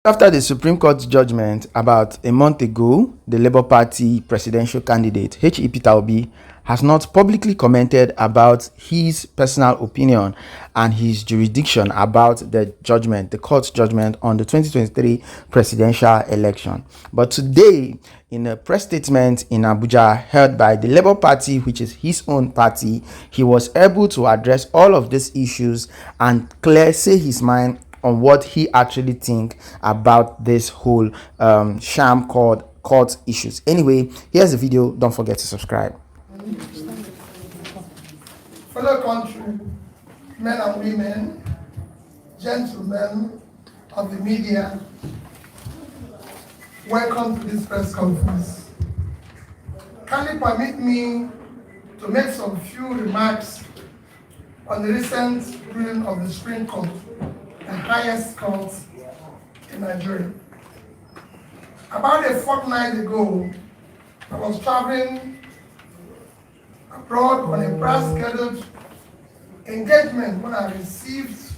After the Supreme Court judgment about a month ago, the Labour Party presidential candidate, H.E. Peter Obi, has not publicly commented about his personal opinion and his jurisdiction about the judgment, the court's judgment on the 2023 presidential election. But today, in a press statement in Abuja held by the Labour Party, which is his own party, he was able to address all of these issues and say his mind on what he actually think about this whole sham court issues. Anyway, here's the video. Don't forget to subscribe. Fellow country, men and women, gentlemen of the media, welcome to this press conference. Kindly permit me to make some few remarks on the recent ruling of the Supreme Court, the highest court in Nigeria. About a fortnight ago, I was traveling abroad on a prior-scheduled engagement when I received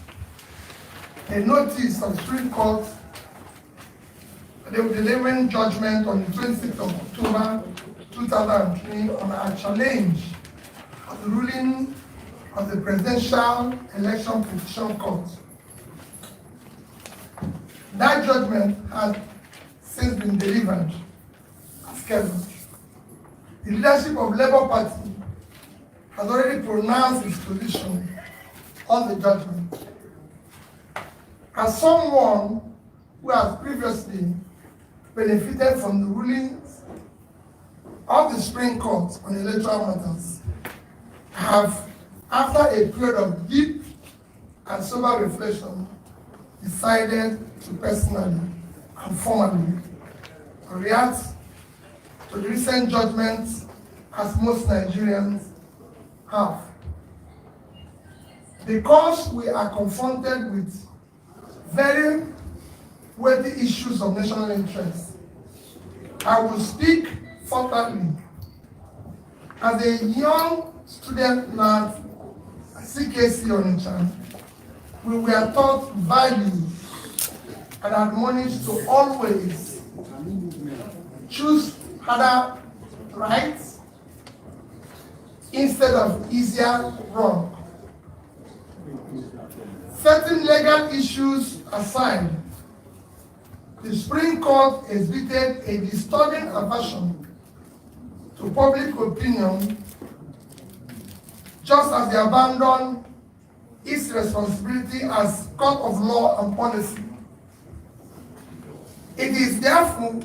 a notice of the Supreme Court that they were delivering judgment on the 26th of October 2003 on our challenge of the ruling of the Presidential Election Petition Court. That judgment has since been delivered as scheduled. The leadership of Labour Party has already pronounced its position on the judgment. As someone who has previously benefited from the rulings of the Supreme Court on electoral matters, I have, after a period of deep and sober reflection, decided to personally and formally react to the recent judgments as most Nigerians have. Because we are confronted with very weighty issues of national interest, I will speak forthrightly. As a young student at CKC Onitsha, we were taught values and admonished to always choose harder rights instead of easier wrong. Certain legal issues aside, the Supreme Court exhibited a disturbing aversion to public opinion, just as they abandoned its responsibility as court of law and policy. It is therefore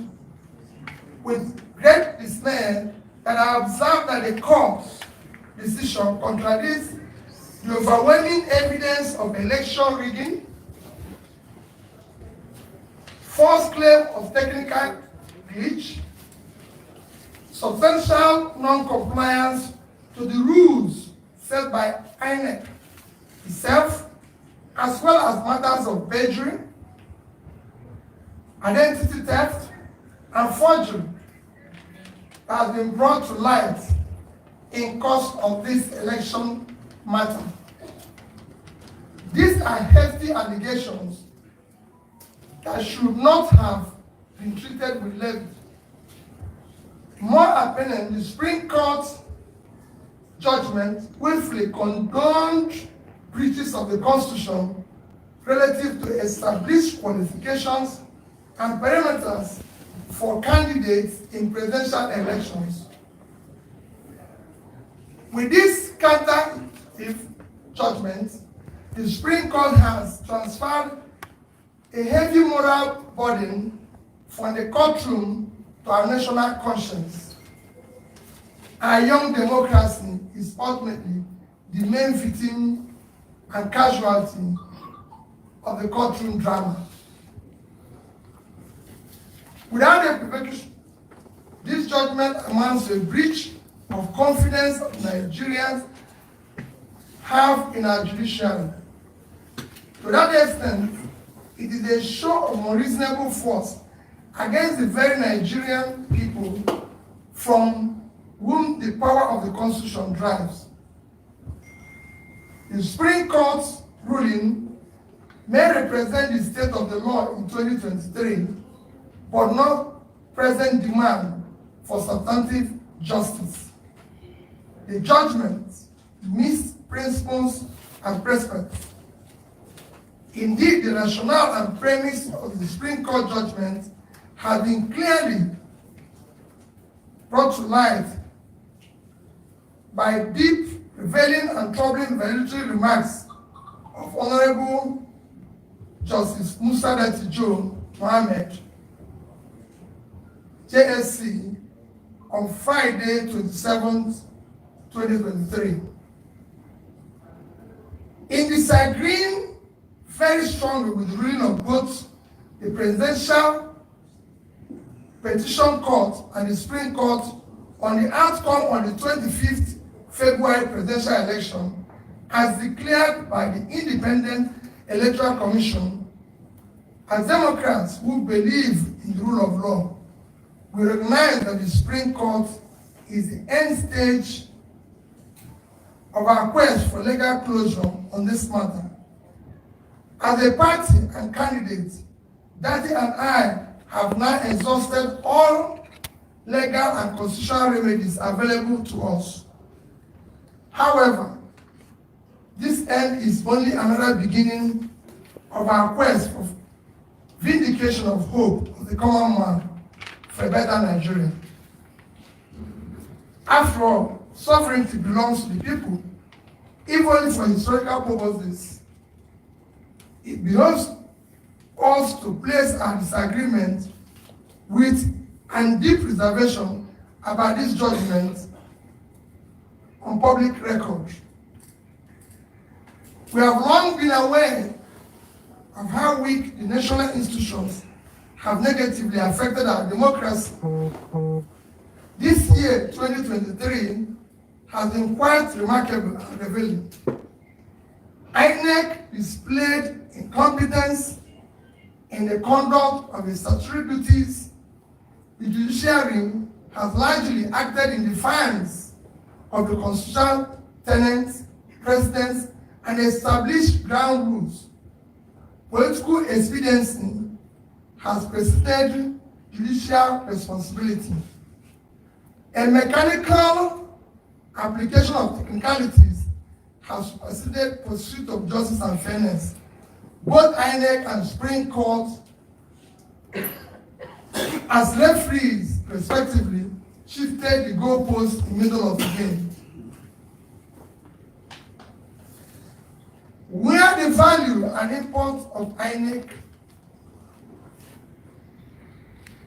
with great dismay that I observe that the court's decision contradicts the overwhelming evidence of election rigging, false claim of technical glitch, substantial non-compliance to the rules set by INEC itself, as well as matters of perjury, identity theft, and forgery that has been brought to light in course of this election matter. These are hefty allegations that should not have been treated with levity. More apparently, the Supreme Court's judgment willfully condoned breaches of the Constitution relative to established qualifications and parameters for candidates in presidential elections. With this counter-if judgment, the Supreme Court has transferred a heavy moral burden from the courtroom to our national conscience. Our young democracy is ultimately the main victim and casualty of the courtroom drama. Without a preparation, this judgment amounts to a breach of confidence Nigerians have in our judiciary. To that extent, it is a show of unreasonable force against the very Nigerian people from whom the power of the Constitution drives. The Supreme Court's ruling may represent the state of the law in 2023, but not present demand for substantive justice. The judgment missed principles and precepts. Indeed, the rationale and premise of the Supreme Court judgment has been clearly brought to light by deep, revealing, and troubling valedictory remarks of Honorable Justice Musa Datijo Mohammed, JSC, on Friday, 27th, 2023. In disagreeing very strongly with the ruling of both the Presidential Petition Court and the Supreme Court on the outcome on the 25th February presidential election, as declared by the Independent Electoral Commission, as Democrats who believe in the rule of law, we recognize that the Supreme Court is the end stage of our quest for legal closure on this matter. As a party and candidate, Daddy and I have now exhausted all legal and constitutional remedies available to us. However, this end is only another beginning of our quest for vindication of hope of the common man for a better Nigeria. After all, sovereignty belongs to the people, even for historical purposes. It belongs us to place our disagreement with and deep reservation about this judgment on public record. We have long been aware of how weak the national institutions have negatively affected our democracy. This year, 2023, has been quite remarkable and revealing. INEC displayed incompetence in the conduct of its statutory duties. The judiciary has largely acted in defiance of the constitutional tenets, precedents, and established ground rules. Political expediency has preceded judicial responsibility. A mechanical application of technicalities has preceded pursuit of justice and fairness. Both INEC and Supreme Court, as referees, respectively, shifted the goalposts in the middle of the game. Where the value and import of INEC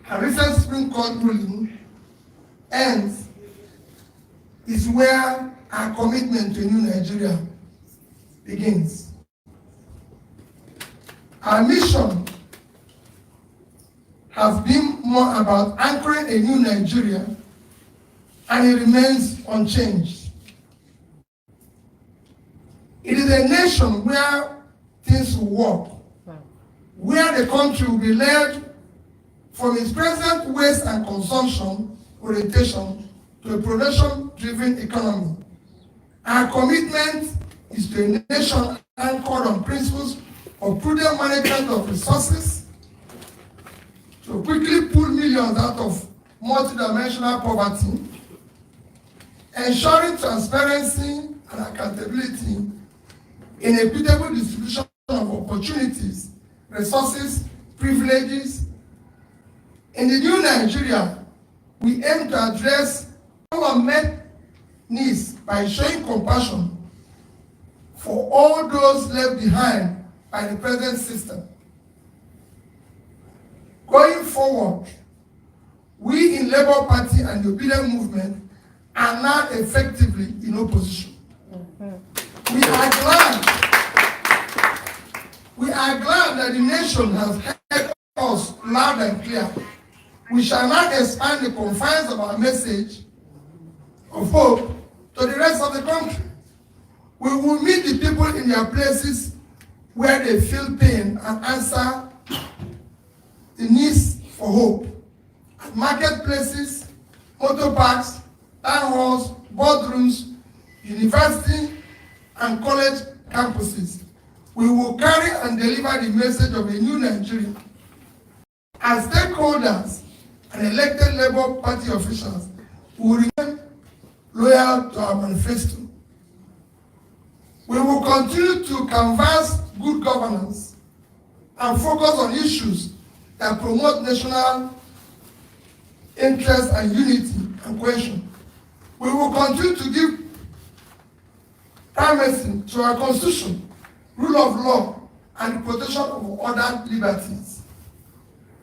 and recent Supreme Court ruling ends is where our commitment to a new Nigeria begins. Our mission has been more about anchoring a new Nigeria, and it remains unchanged. It is a nation where things will work, where the country will be led from its present waste and consumption orientation to a production-driven economy. Our commitment is to a nation anchored on principles of prudent management of resources, to quickly pull millions out of multidimensional poverty, ensuring transparency and accountability in equitable distribution of opportunities, resources, privileges. In the new Nigeria, we aim to address unmet needs by showing compassion for all those left behind by the present system. Going forward, we in Labour Party and the Obidient movement are now effectively in opposition. We are glad that the nation has heard us loud and clear. We shall not expand the confines of our message of hope to the rest of the country. We will meet the people in their places where they feel pain and answer the needs for hope. At marketplaces, motor parks, town halls, boardrooms, university and college campuses. We will carry and deliver the message of a new Nigeria. As stakeholders and elected Labour Party officials, we will remain loyal to our manifesto. We will continue to canvass good governance and focus on issues that promote national interest and unity and cohesion. We will continue to give primacy to our constitution, rule of law, and the protection of other liberties.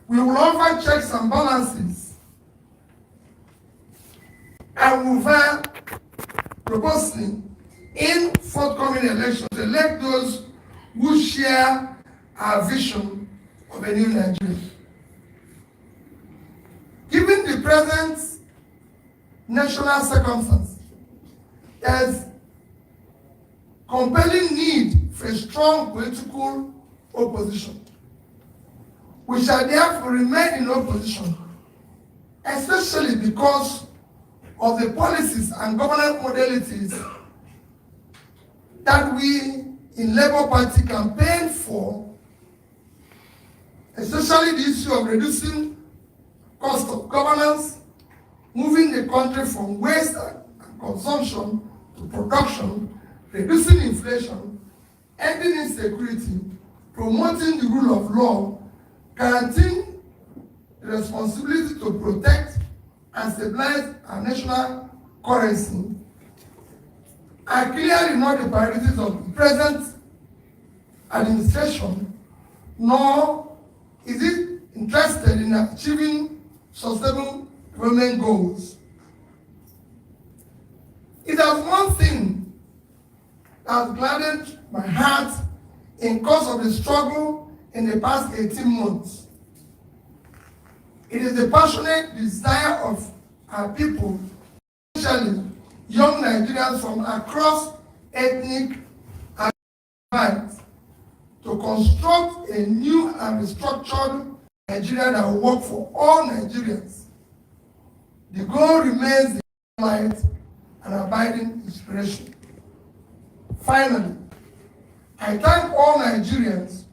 We will offer checks and balances and will vote robustly in forthcoming elections to elect those who share our vision of a new Nigeria. Given the present national circumstances, there is compelling need for a strong political opposition. We shall therefore remain in opposition, especially because of the policies and governance modalities that we in Labour Party campaign for, especially the issue of reducing cost of governance, moving the country from waste and consumption to production, reducing inflation, ending insecurity, promoting the rule of law, guaranteeing the responsibility to protect and stabilize our national currency, are clearly not the priorities of the present administration, nor is it interested in achieving sustainable development goals. It has one thing that has gladdened my heart in course of the struggle in the past 18 months. It is the passionate desire of our people, especially young Nigerians from across ethnic and minds, to construct a new and restructured Nigeria that will work for all Nigerians. The goal remains the light and abiding inspiration. Finally, I thank all Nigerians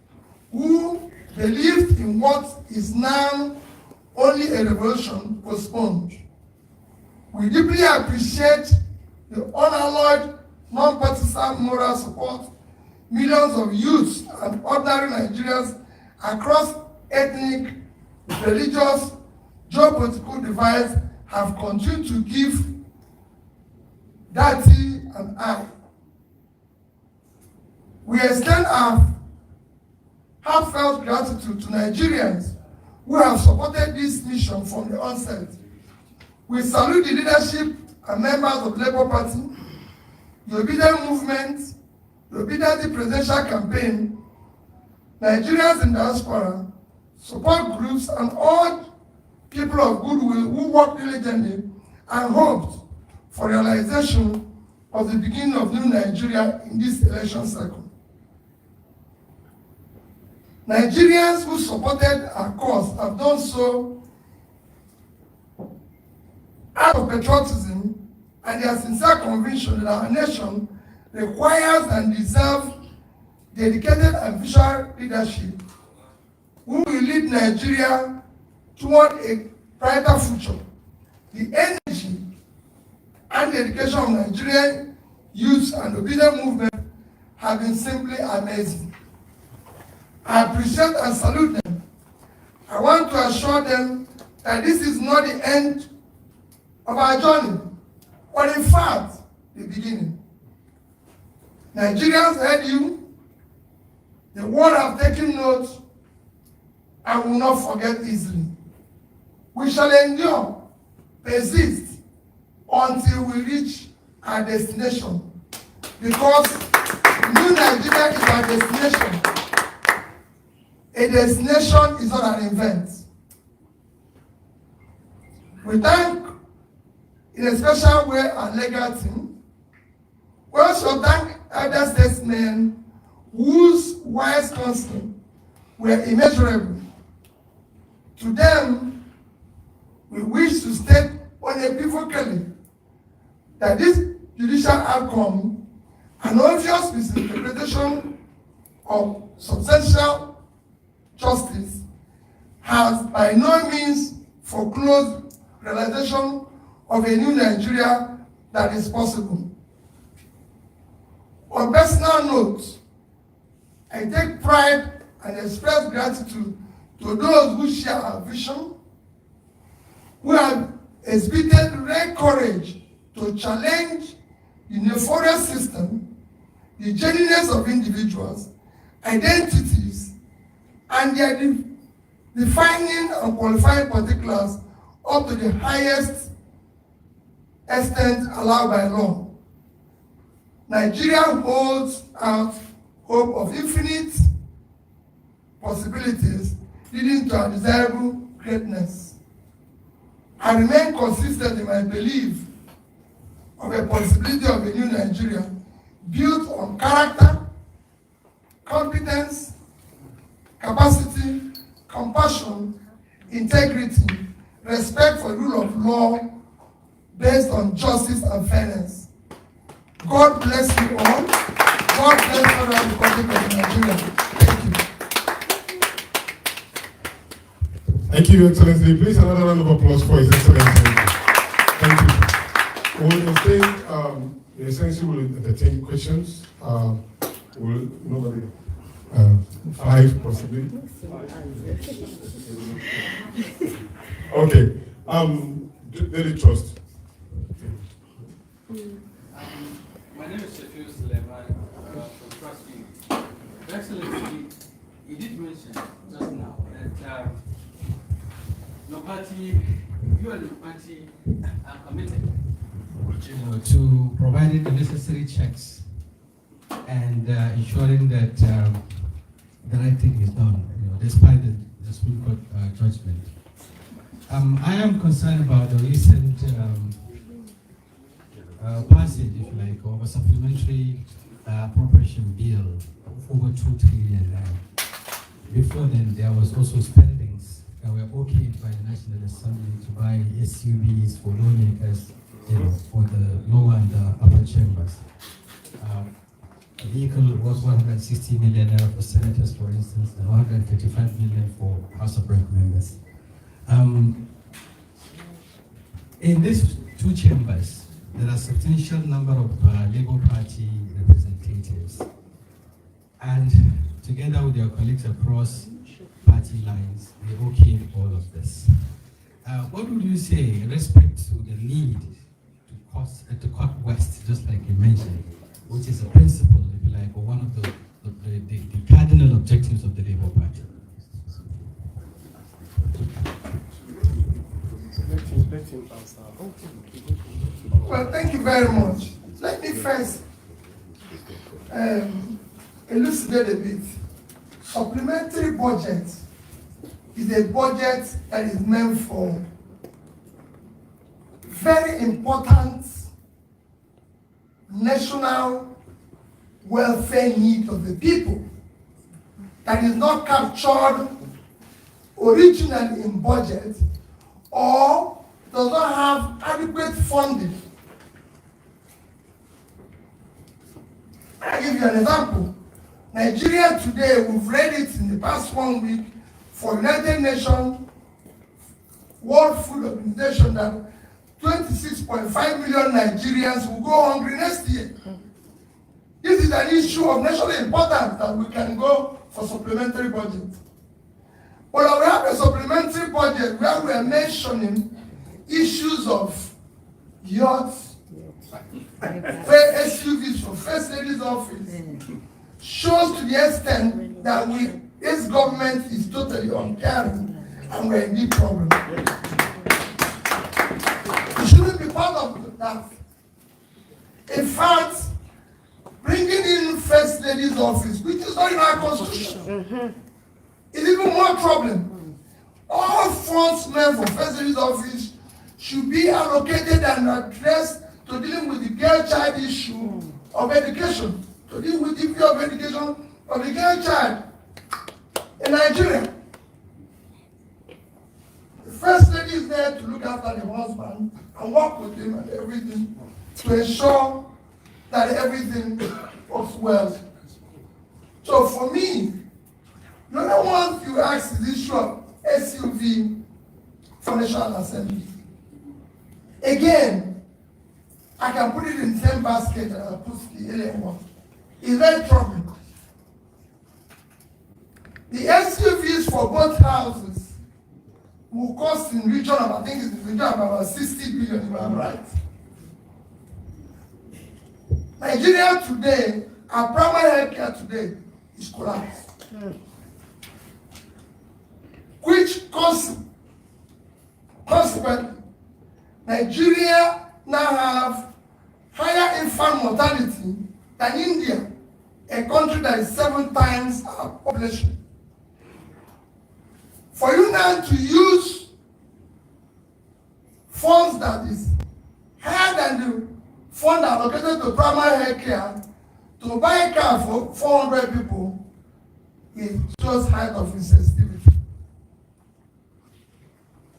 who believed in what is now only a revolution postponed. We deeply appreciate the unalloyed, non-partisan moral support millions of youths and ordinary Nigerians across ethnic, religious, geopolitical divides have continued to give Dati and I. We extend our heartfelt gratitude to Nigerians who have supported this mission from the onset. We salute the leadership and members of the Labour Party, the Obidient movement, the Obidient presidential campaign, Nigerians in diaspora, support groups, and all people of goodwill who work diligently and hoped for realization of the beginning of new Nigeria in this election cycle. Nigerians who supported our cause have done so out of patriotism and their sincere conviction that our nation requires and deserves dedicated and visionary leadership who will lead Nigeria toward a brighter future. The energy and dedication of Nigerian youth and Obidient movement have been simply amazing. I appreciate and salute them. I want to assure them that this is not the end of our journey, but in fact, the beginning. Nigerians heard you, the world have taken note, and will not forget easily. We shall endure, persist, until we reach our destination, because new Nigeria is our destination. A destination is not an event. We thank in a special way our legal team. We also thank other statesmen whose wise counsel were immeasurable. To them, we wish to state unequivocally that this judicial outcome, an obvious misinterpretation of substantial justice has by no means foreclosed realization of a new Nigeria that is possible. On personal note, I take pride and express gratitude to those who share our vision, who have exhibited rare courage to challenge the nefarious system, the genuineness of individuals, identities, and their defining and qualifying particulars up to the highest extent allowed by law. Nigeria holds out hope of infinite possibilities leading to undesirable greatness. I remain consistent in my belief of a possibility of a new Nigeria built on character, competence, capacity, compassion, integrity, respect for the rule of law based on justice and fairness. God bless you all. God bless the Republic of Nigeria. Thank you. Thank you, Excellency. Please, another round of applause for His Excellency. Thank you. The Excellency will entertain questions. Nobody? 5 possibly. Okay. Daily Trust. My name is Pheelz from Trust You. Excellency, you did mention just now that your party, you and your party are committed, to providing the necessary checks and ensuring that the right thing is done, despite the Supreme Court judgment. I am concerned about the recent passage, if you like, of a supplementary appropriation bill of over 2 trillion. Before then, there was also spendings that were okayed by the National Assembly to buy SUVs for lawmakers, for the lower and the upper chambers. A vehicle was 160 million naira for senators, for instance, and 155 million for House of Rep members. In these 2 chambers, there are a substantial number of Labour Party representatives, and together with their colleagues across party lines, they okayed all of this. What would you say in respect to the need to cut West, just like you mentioned, which is a principle, if you like, or one of the cardinal objectives of the Labour Party? Let him answer. Well, thank you very much. Let me first elucidate a bit. Supplementary budget is a budget that is meant for very important national welfare needs of the people that is not captured originally in budget or does not have adequate funding. I'll give you an example. Nigeria today, we've read it in the past 1 week for United Nations World Food Organization that 26.5 million Nigerians will go hungry next year. This is an issue of national importance that we can go for supplementary budget. But we have a supplementary budget where we are mentioning issues of yachts, SUVs for First Lady's office, shows to the extent that this government is totally uncaring and we're in deep problem. We shouldn't be part of that. In fact, bringing in First Lady's office, which is not in our constitution, is even more problem. All funds meant for First Lady's office should be allocated and addressed to dealing with the girl child issue of education, to deal with the issue of education of the girl child in Nigeria. The First Lady is there to look after the husband and work with him and everything to ensure that everything works well. So for me, the only one you ask is this shop, SUV for National Assembly. Again, I can put it in the same basket and I put the alien one. It's very troubling. The SUVs for both houses will cost in region of, I think it's in region of about 60 billion, if I'm right. Nigeria today, our primary health care today is collapsed. Which consequently, Nigeria now have higher infant mortality than India, a country that is 7 times our population. For you now to use funds that is higher than the fund allocated to primary health care to buy a car for 400 people is just height of insensitivity.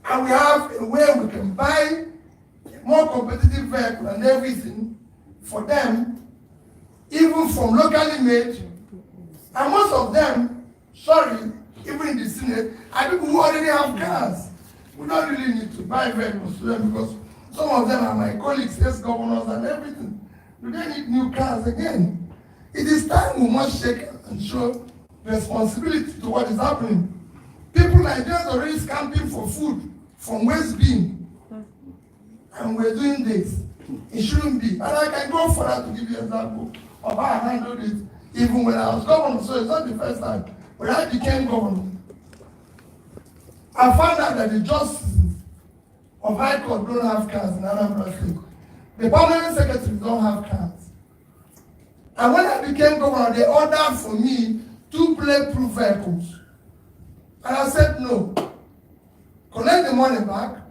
And we have a way we can buy more competitive vehicle and everything for them, even from locally made. And most of them, sorry, even in the Senate, are people who already have cars. We don't really need to buy vehicles to them because some of them are my colleagues, ex-governors and everything. Do they need new cars again? It is time we must shake and show responsibility to what is happening. People like Nigerians are already scamping for food from West Bean. And we're doing this. It shouldn't be. And I can go further to give you an example of how I handled it even when I was governor. So it's not the first time. When I became governor, I found out that the justices of High Court don't have cars in Anambra State. The permanent secretaries don't have cars. And when I became governor, they ordered for me 2 bulletproof vehicles. And I said no. Collect the money back,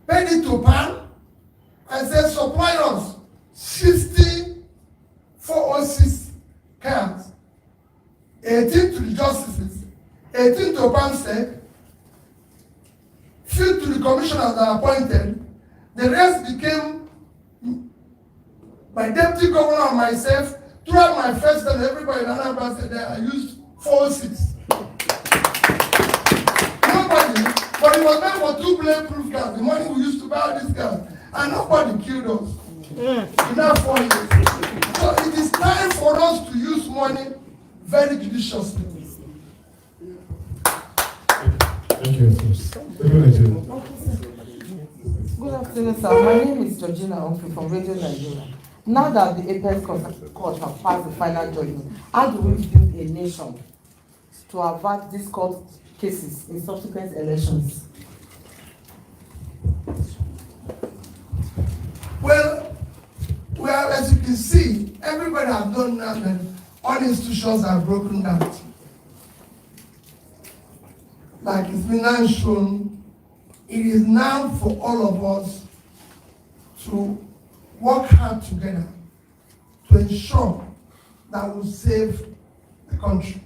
pay it to PAN, and say supply us 60 406 cars. 18 to the justices, 18 to PAN State, few to the commissioners that are appointed. The rest became my deputy governor and myself. Throughout my first term, everybody in Anambra said that I used 406. Nobody, but it was meant for 2 bulletproof cars. The money we used to buy these cars, and nobody killed us. In that 4 years. So it is time for us to use money very judiciously. Thank you, Good afternoon, sir. My name is Georgina Humphrey from Radio Nigeria. Now that the Apex Court has passed the final judgment, how do we build a nation to avert these court cases in subsequent elections? Well, as you can see, everybody has done now that all institutions are broken down. Like it's been now shown, it is now for all of us to work hard together to ensure that we save the country.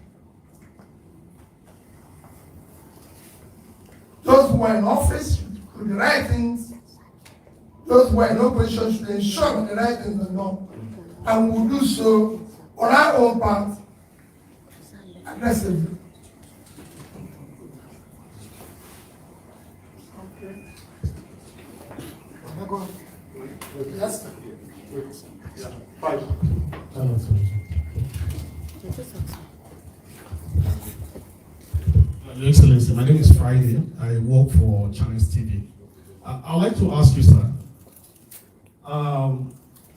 Those who are in office should do the right things. Those who are in opposition should ensure that the right things are done. And we'll do so on our own part aggressively. Yes. Your Excellency, my name is Friday. I work for Channels TV. I'd like to ask you, sir,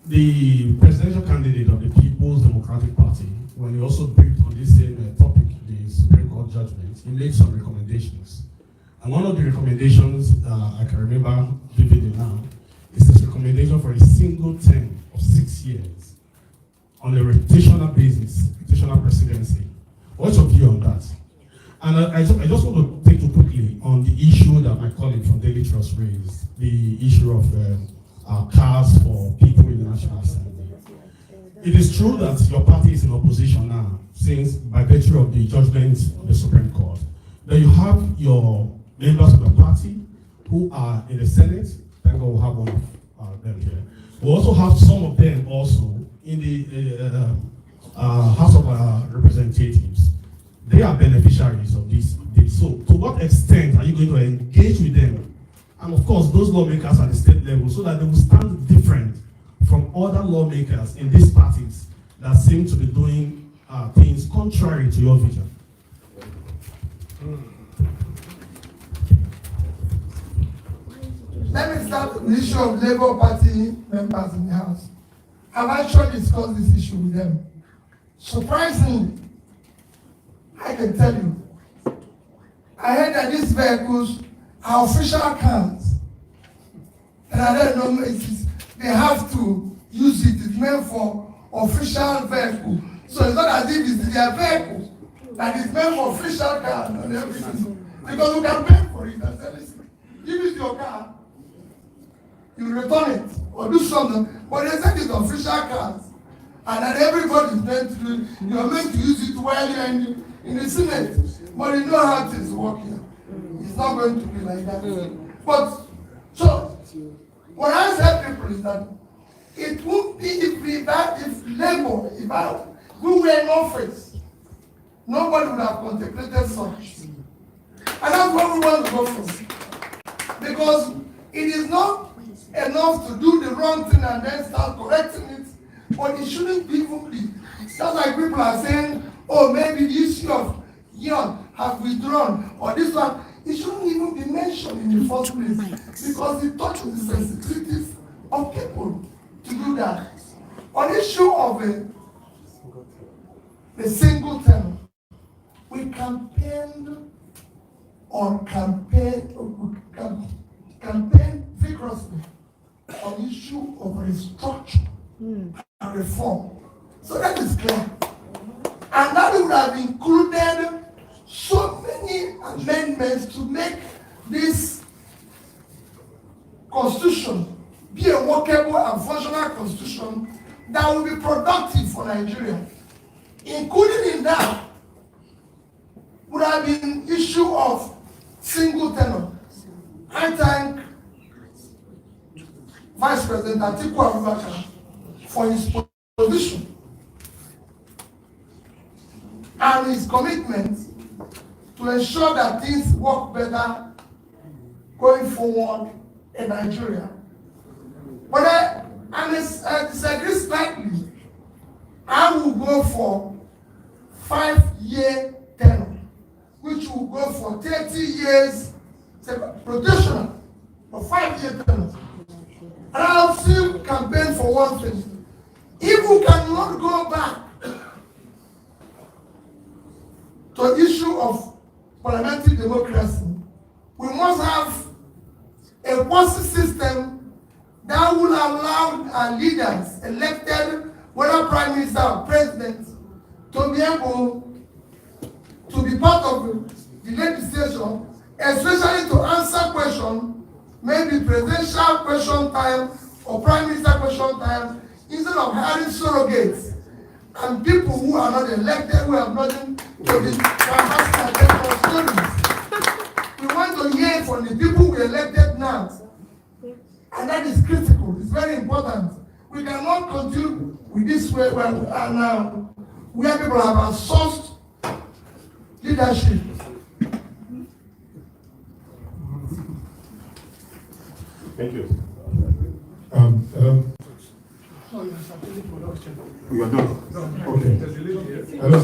the presidential candidate of the People's Democratic Party, when he also briefed on this same topic, the Supreme Court judgment, he made some recommendations. And one of the recommendations I can remember vividly now is this recommendation for a single term of 6 years on a rotational basis, rotational presidency. What's your view on that? And I just want to take you quickly on the issue that my colleague from Daily Trust raised, the issue of cars for people in the National Assembly. It is true that your party is in opposition now, since by virtue of the judgment of the Supreme Court, that you have your members of the party who are in the Senate. Thank God we'll have one of them here. We also have some of them also in the House of Representatives, they are beneficiaries of this deal. So to what extent are you going to engage with them? And of course, those lawmakers at the state level, so that they will stand different from other lawmakers in these parties that seem to be doing things contrary to your vision. Let me start with the issue of Labour Party members in the House. I've actually discussed this issue with them. Surprisingly, I can tell you, I heard that these vehicles are official cars. And I don't know, they have to use it. It's meant for official vehicle. So it's not as if it's their vehicle, that it's meant for official cars and everything. Because you can pay for it and say, listen, if it's your car, you return it or do something. But they said it's official cars. And that everybody is meant to do it. You are meant to use it while you're in the Senate. But you know how things work here. It's not going to be like that. But, so, what I say people is that it would be if Labour, if we were in office, nobody would have contemplated such. And that's what we want to go for. Because it is not enough to do the wrong thing and then start correcting it, but it shouldn't even be. Just like people are saying, oh, maybe the issue of young have withdrawn, or this one, it shouldn't even be mentioned in the first place, because it touches the sensitivities of people to do that. On the issue of the single term, we campaigned vigorously on the issue of restructure and reform. So that is clear. And that would have included so many amendments to make this constitution be a workable and functional constitution that will be productive for Nigeria. Including in that would have been issue of single tenure. I thank Vice President Abubakar for his position and his commitment to ensure that things work better going forward in Nigeria. But I disagree slightly. I will go for 5-year tenure, which will go for 30 years rotational for 5-year tenure. And I'll still campaign for one thing. If we cannot go back to the issue of parliamentary democracy, we must have a policy system that will allow our leaders elected, whether prime minister or president, to be able to be part of the legislation, especially to answer questions, maybe presidential question time or prime minister question time, instead of hiring surrogates and people who are not elected, who have nothing to be stories. We want to hear from the people we elected now. And that is critical. It's very important. We cannot continue with this way where we are now, where people have outsourced leadership. Thank you. You are done. Okay. Hello.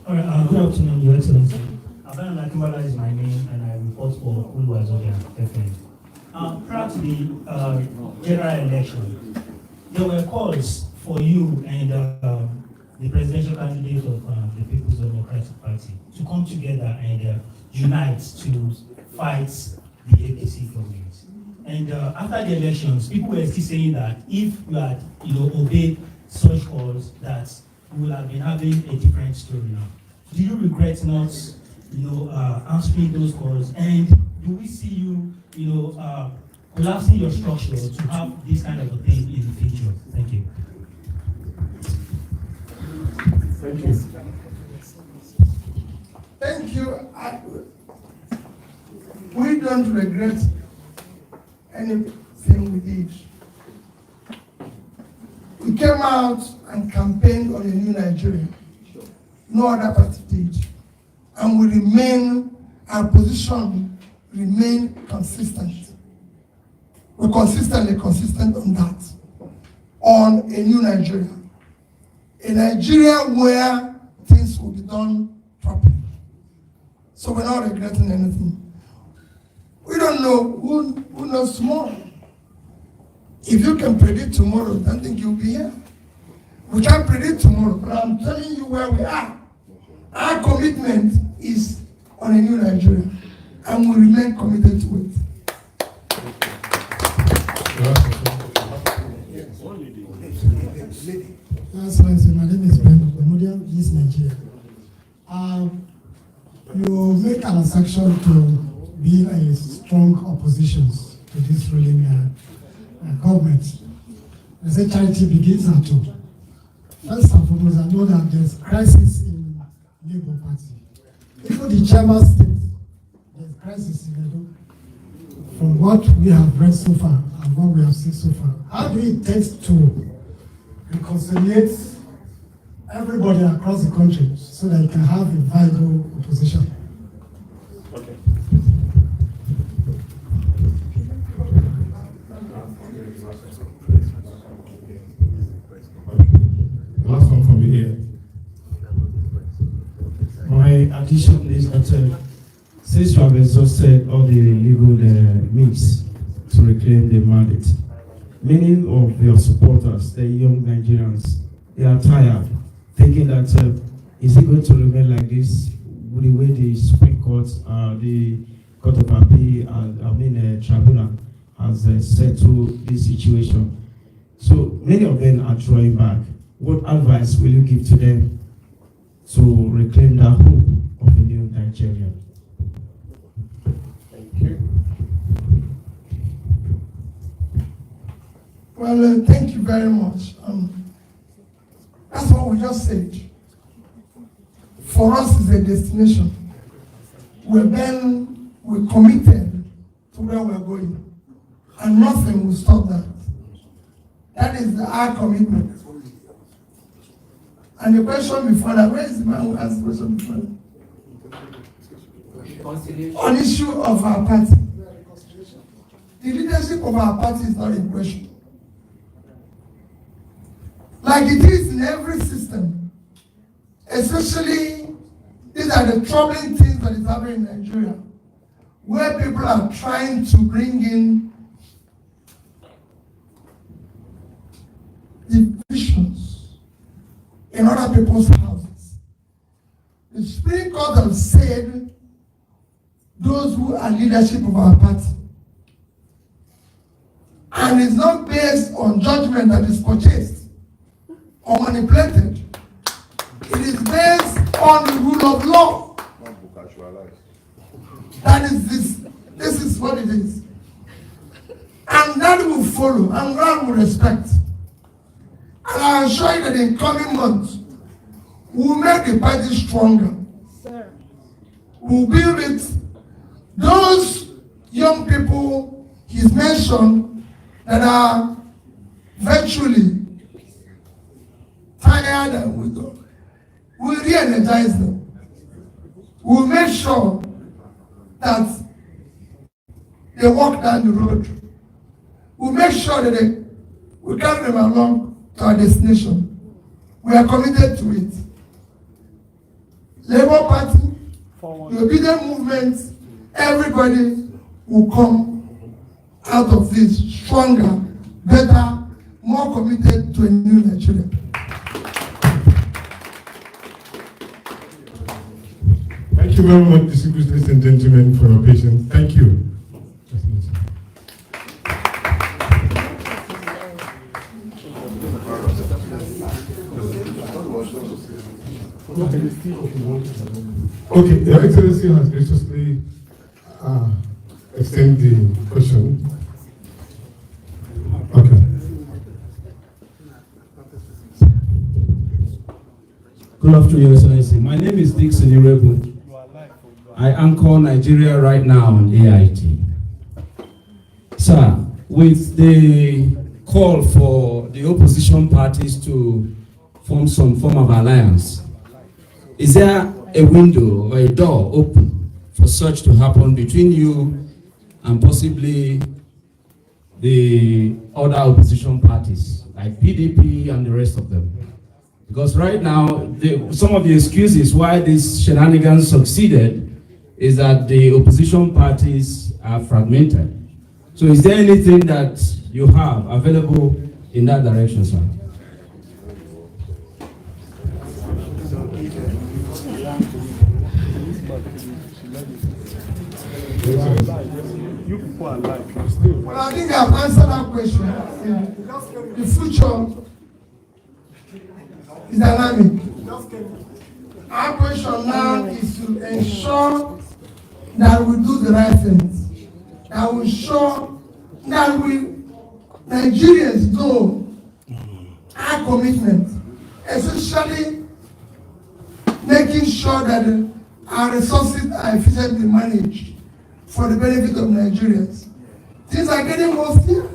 All right, good afternoon, Your Excellency. Athan is my name, and I report for Obidient FM. Prior to the general election, there were calls for you and the presidential candidate of the People's Democratic Party to come together and unite to fight the APC government. And after the elections, people were still saying that if you had, obeyed such calls, that we would have been having a different story now. Do you regret not, answering those calls? And do we see you, collapsing your structure to have this kind of a thing in the future? Thank you. Thank you. Thank you. We don't regret anything we did. We came out and campaigned on a new Nigeria. No other party did. And we remain, our position remain consistent. We're consistent on that. On a new Nigeria. A Nigeria where things will be done properly. So we're not regretting anything. We don't know who knows tomorrow. If you can predict tomorrow, I don't think you'll be here. We can't predict tomorrow, but I'm telling you where we are. Our commitment is on a new Nigeria, and we remain committed to it. My name is Gubernatorial, East Nigeria. You make an assertion to be a strong opposition to this ruling government. I say charity begins at home. First and foremost, I know that there's crisis in Labour Party. Even the chairman states there's crisis in Edo. From what we have read so far and what we have seen so far, how do we intend to reconciliate everybody across the country so that you can have a viable opposition? Okay. Last one from here. My addition is that since you have exhausted all the legal means to reclaim the mandate, many of your supporters, the young Nigerians, they are tired, thinking that is it going to remain like this with the way the Supreme Court, the Court of Appeal, Tribunal has settled this situation. So many of them are drawing back. What advice will you give to them to reclaim that hope of a new Nigeria? Thank you. Well, thank you very much. That's what we just said. For us, it's a destination. We're committed to where we're going, and nothing will stop that. That is our commitment. And the question before that, where is the man who asked the question before that? On issue of our party. The leadership of our party is not in question. Like it is in every system. Especially, these are the troubling things that is happening in Nigeria, where people are trying to bring in divisions in other people's houses. The Supreme Court has said those who are leadership of our party, and it's not based on judgment that is purchased or manipulated. It is based on the rule of law. That is this is what it is. And that will follow, and God will respect. And I assure you that in coming months, we'll make the party stronger. Sir. We'll build it. Those young people he's mentioned that are virtually tired and we'll re-energize them. We'll make sure that they walk down the road. We'll make sure that we carry them along to our destination. We are committed to it. Labour Party, the Obidient movement, everybody will come out of this stronger, better, more committed to a new Nigeria. Thank you very much, distinguished ladies and gentlemen, for your patience. Thank you. Okay, Your Excellency has graciously extended the question. Okay. Good afternoon, Your Excellency. My name is Dixon Irebu. I anchor Nigeria right now on AIT. Sir, with the call for the opposition parties to form some form of alliance, is there a window or a door open for such to happen between you and possibly the other opposition parties, like PDP and the rest of them? Because right now, some of the excuses why this shenanigans succeeded is that the opposition parties are fragmented. So is there anything that you have available in that direction, sir? You people are like, Well, I think I've answered that question. The future is dynamic. Our question now is to ensure that we do the right things, that we ensure that we Nigerians know our commitment, especially making sure that our resources are efficiently managed for the benefit of Nigerians. Things are getting worse here.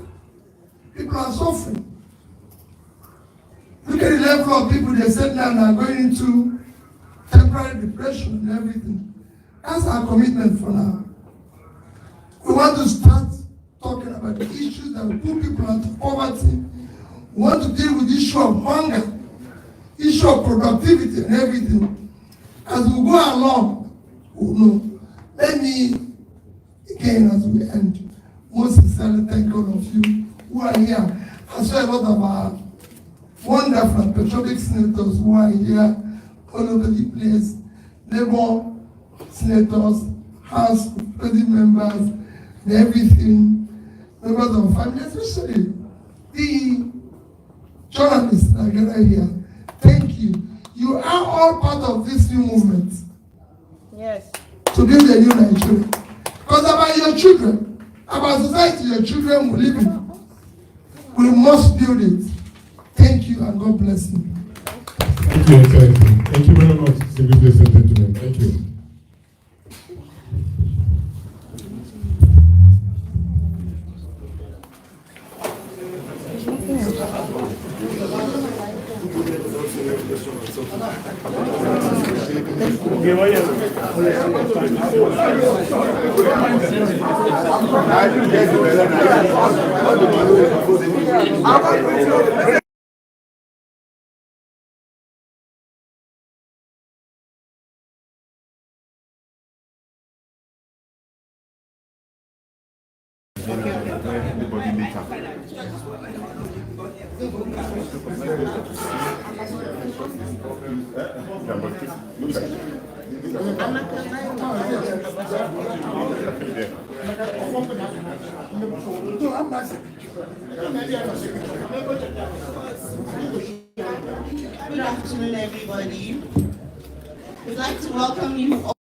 People are suffering. Look at the level of people they said now are going into temporary depression and everything. That's our commitment for now. We want to start talking about the issues that will put people into poverty. We want to deal with the issue of hunger, issue of productivity and everything. As we go along, we'll know. Let me, again, as we end, most sincerely thank all of you who are here. I saw a lot of our wonderful and patriotic senators who are here all over the place. Labour senators, House President members, and everything, members of family, especially the journalists that are here. Thank you. You are all part of this new movement. Yes. To build a new Nigeria. Because about your children, about society your children will live in, we must build it. Thank you and God bless you. thank you, Excellency. Thank you very much, ladies and gentlemen. Thank you. Good afternoon, everybody. We'd like to welcome you all.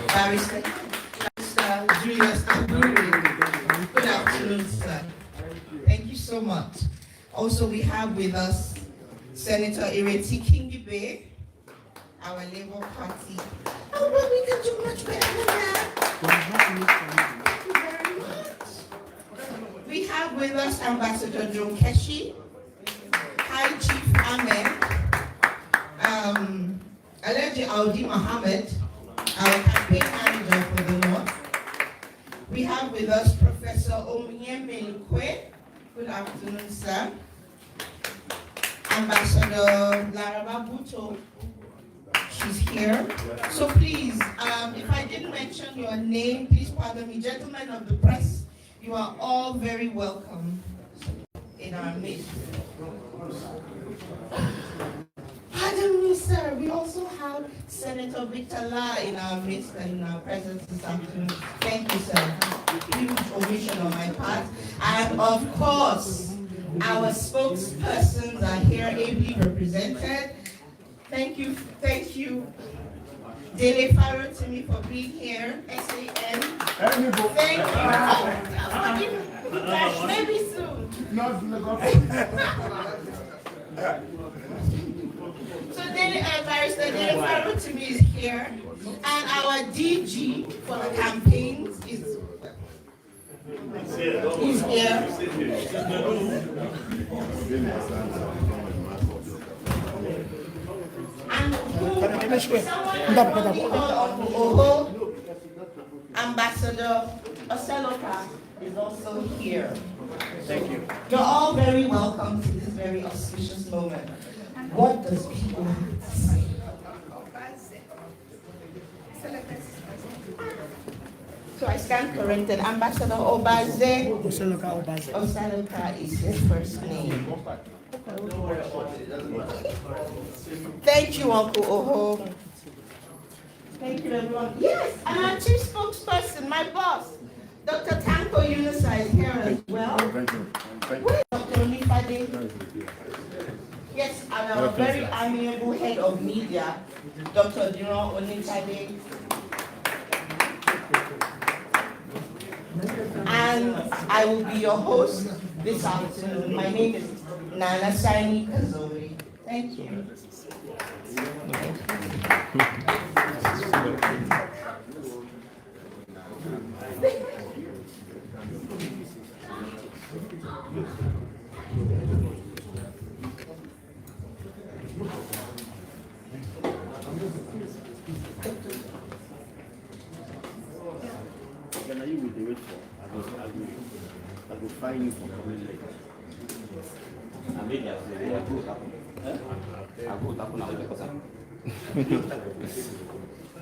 Barrister Julius Aguri. Good afternoon, sir. Thank you so much. Also, we have with us Senator Ireti Kingibe, our Labour Party. Oh, but we can do much better than that. Thank you very much. We have with us Ambassador Joe Keshi, High Chief Ahmed, Alade Audi Mohammed, our campaign manager for the North. We have with us Professor Onyeme. Good afternoon, sir. Ambassador Laraba Buto, she's here. So please, if I didn't mention your name, please pardon me. Gentlemen of the press, you are all very welcome in our midst. Pardon me, sir. We also have Senator Victor La in our midst and in our presence this afternoon. Thank you, sir. Huge omission on my part. And of course, our spokespersons are here ably represented. Thank you. Dele Farotimi for being here. SAN. Thank you. Maybe soon. So Barrister Dele Farotimi is here, and our DG for the campaigns is here. And Ambassador Oseni is also here. Thank you. You're all very welcome to this very auspicious moment. What does people have to say? So I stand corrected. Ambassador Oseni is his first name. Thank you, Uncle Oho. Thank you, everyone. Yes, and our chief spokesperson, my boss, Dr. Tanko Yunusa is here as well. Thank you. Where is Dr. Olifade? Yes, and our very amiable head of media, Dr. Dino Olifade. And I will be your host this afternoon. My name is Nana Shiny Kazori. Thank you. I will find you for coming later.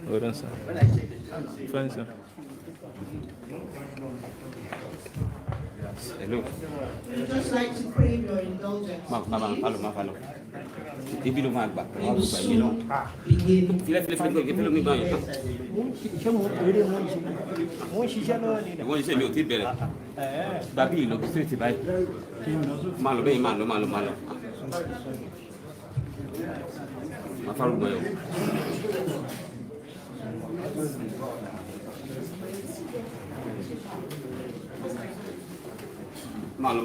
Hold on, sir. Fine, sir. Hello. We'd just like to crave your indulgence. Malo.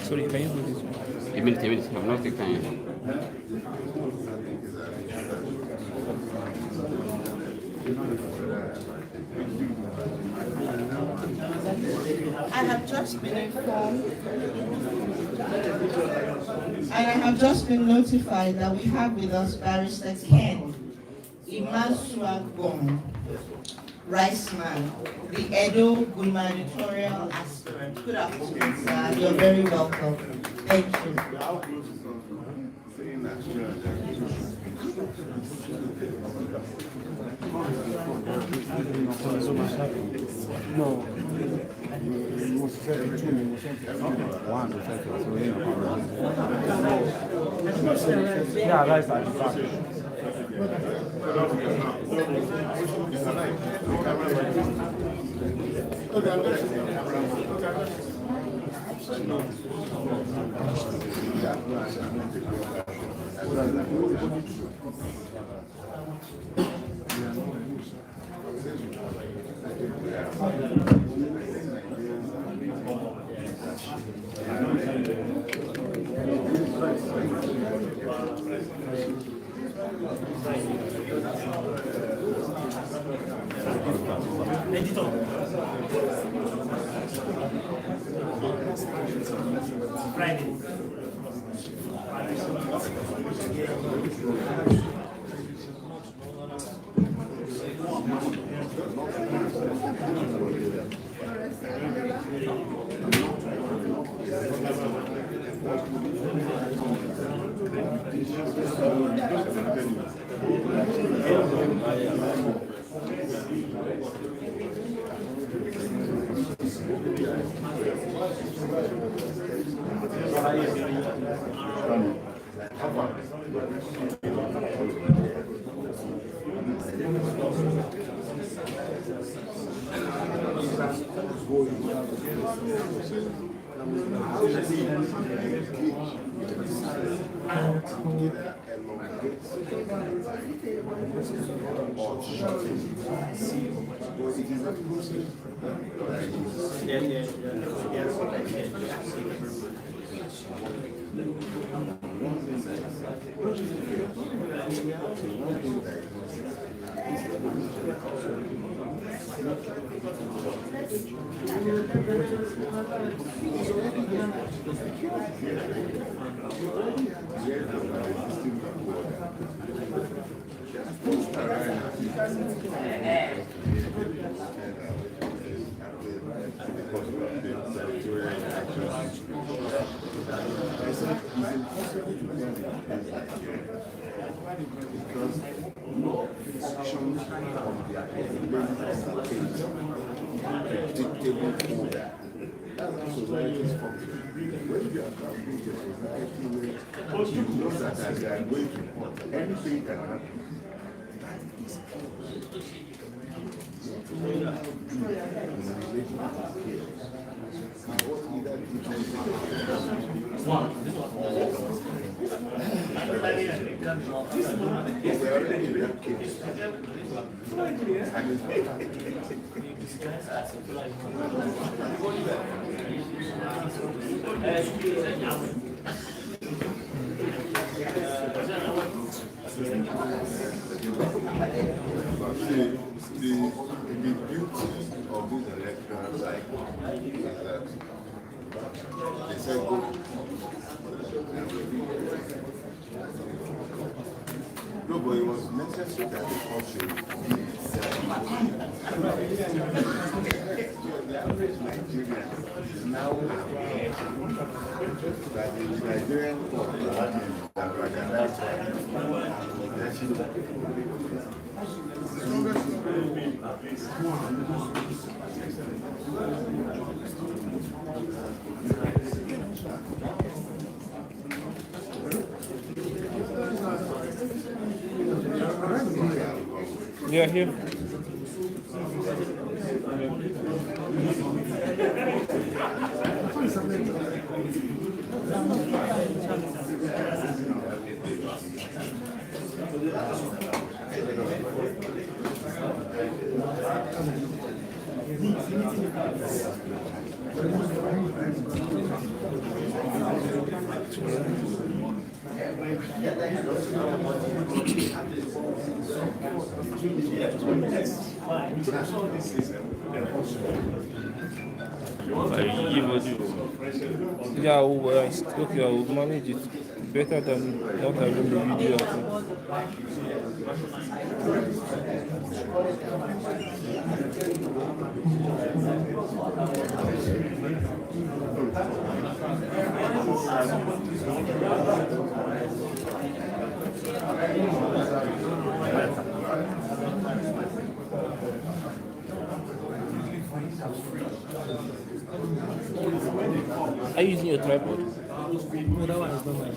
Sorry, can you hold this one? A minute, I'm not taking time. I have just been informed, and I have just been notified that we have with us Barrister Ken Imasuagbon, Riceman, the Edo Gubernatorial aspirant. Good afternoon, sir. You're very welcome. Thank you. No. Yeah, that's Friday. anything can happen. beauty of this electoral cycle is that they said go. No, but it was necessary that the country be itself. The average Nigerian is now aware that the Nigerian court have recognized Yeah, here. Yeah, okay, I will manage it better than not having the video. Are you using your tripod? No, that one is not my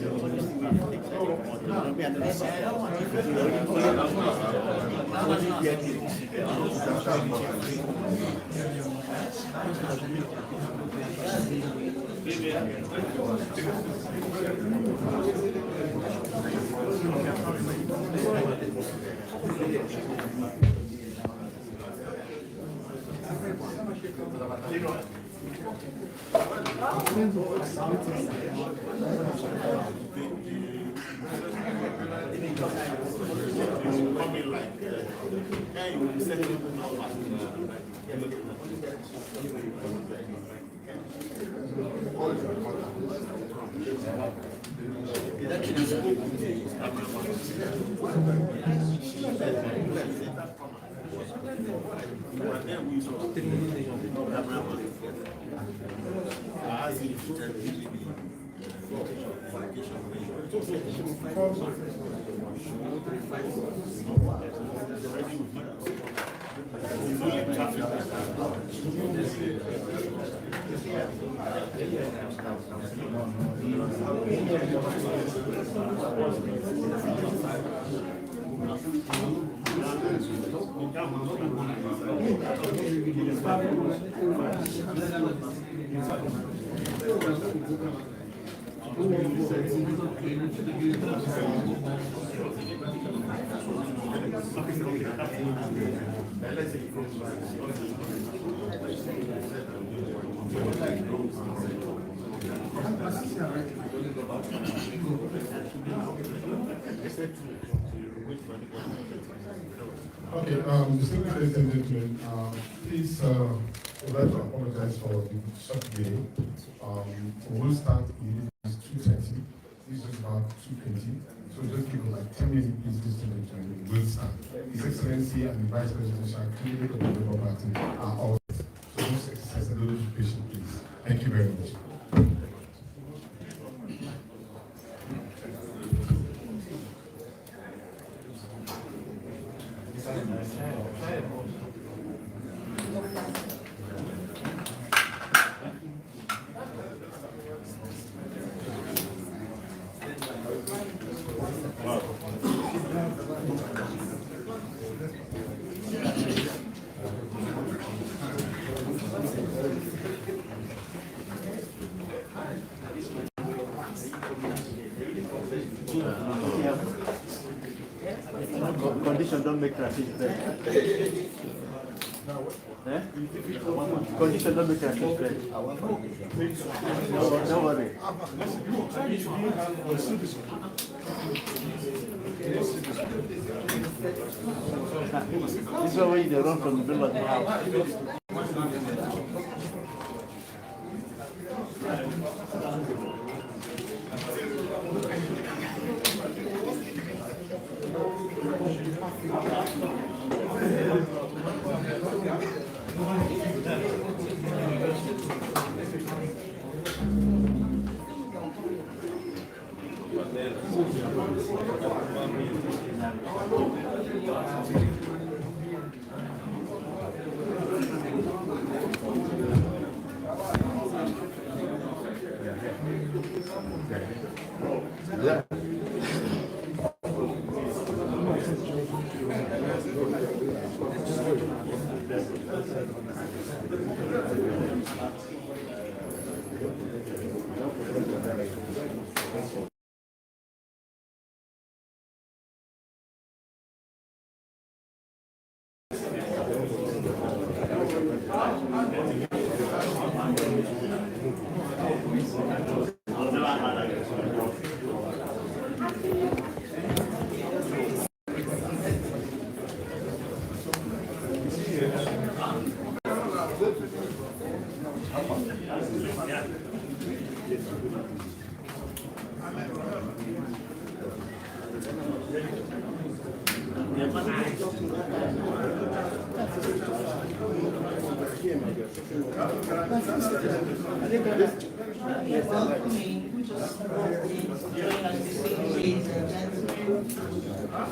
Okay, distinguished ladies and gentlemen, please, I'd like to apologize for the short delay. We'll start in 2:30. This is about 2:20. So just give us like 10 minutes, please, distinguished gentlemen. We'll start. His Excellency and the Vice Presidential candidate of the Labour Party are all. So just exercise a little patience, please. Thank you very much. Condition don't make traffic break. Eh? Condition don't make traffic break. Don't worry. This is where they run from the middle of the house.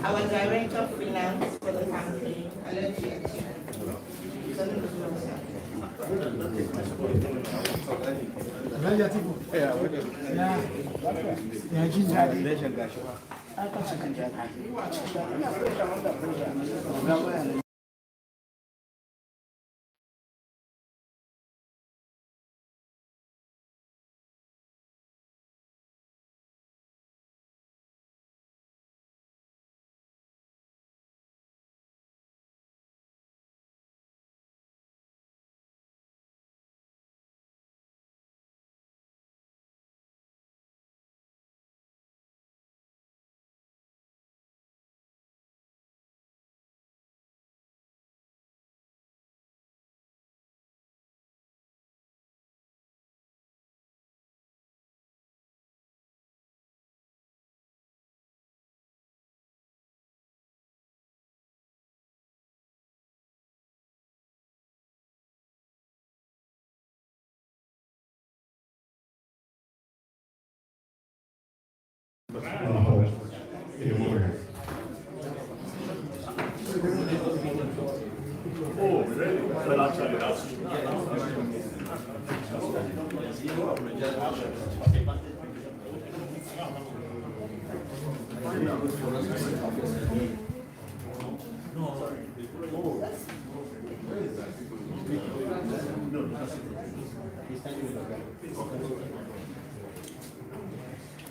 Our director of finance for the campaign, Alade.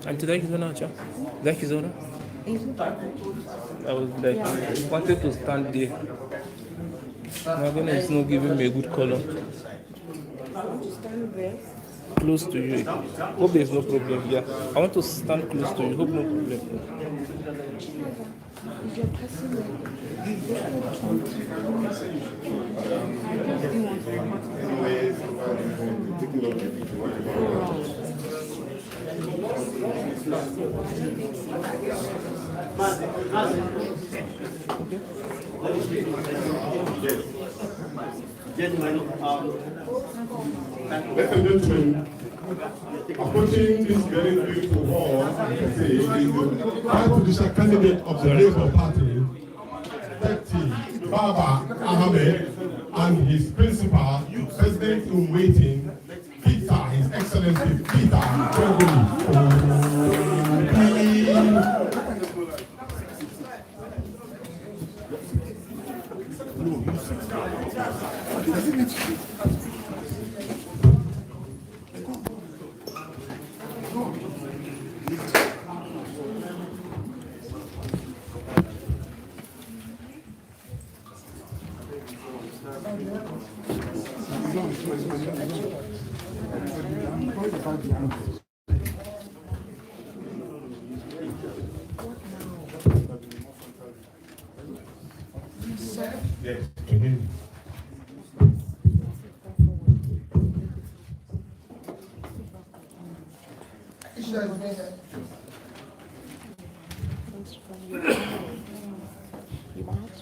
Auntie, that is on now, that is on. I was like, wanted to stand there. My goodness, it's not giving me a good color. Close to you. Hope there's no problem. Yeah, I want to stand close to you. Hope no problem. Ladies and gentlemen, approaching this very beautiful hall, I can say, is the high judicial candidate of the Labour Party, Dr. Baba Ahmed, and his principal, President-in-waiting, Peter, His Excellency Peter Yes, can hear you. Issue has been You might